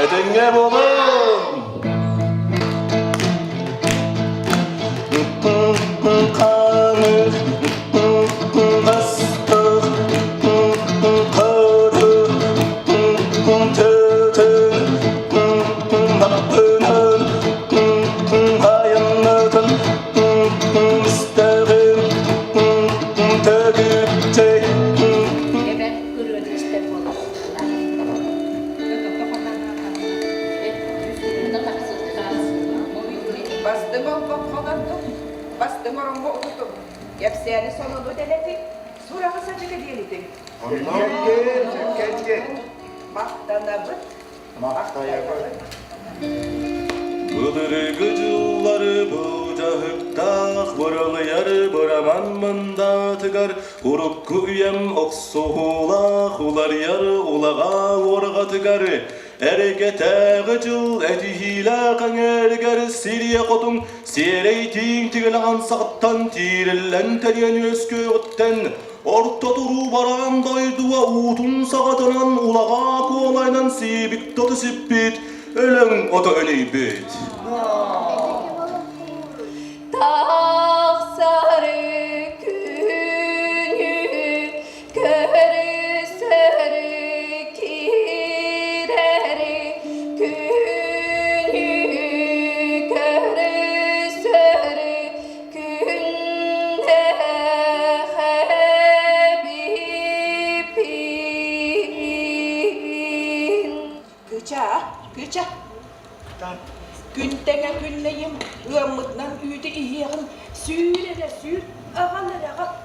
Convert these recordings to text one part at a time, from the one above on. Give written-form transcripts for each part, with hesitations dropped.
edenge bolun. Kanı, ıslık, karı, tütün, bakının, hayanlıkın, isterim, tügütçe. Evet, kırıyordu işte bu. Bastım o kodattım. Bastım orango oturdum. Yapsayani sonunu deledik. Sonra kısaca diyelim. Maktanabıt. Bıdırı gıcılları bucahıktağ Buralı yarı buraman mında tıgar Uruk kuyem oksuğulağ Ular yarı ulağa orga tıgar Ergete gıcıl etihila kanger Siriye kotun Sireytin tigilağın sağıttan Tirillen teriyen özköğütten Orta duru baran daydıva Utun sağıtınan ulağa Kolaynan sibik tadı sippit Ölen oda öneybit. Dağ sarı günü körü sarı kireri günü körü sarı günde habibin. Güca. Güntene günleyim. Rımmıknan üyde iyiğin. Sürere sür. Ağalara.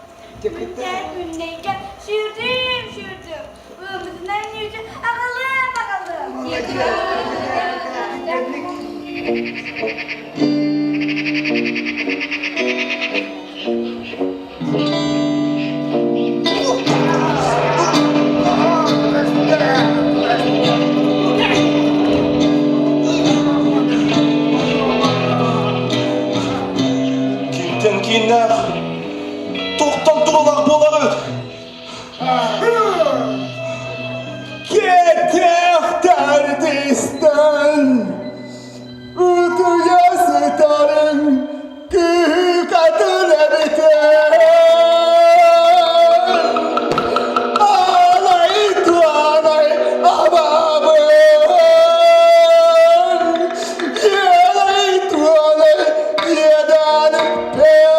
Günler günleyken sürdüm. Ömrümden yüce akalım. Kimden kinler, tohtan durular boları. Yeter derdistan Ütüyası tarım Kadın ebiten Ağlay tuanay ababın Yelay tuanay yedanim pen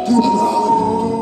Dünyalar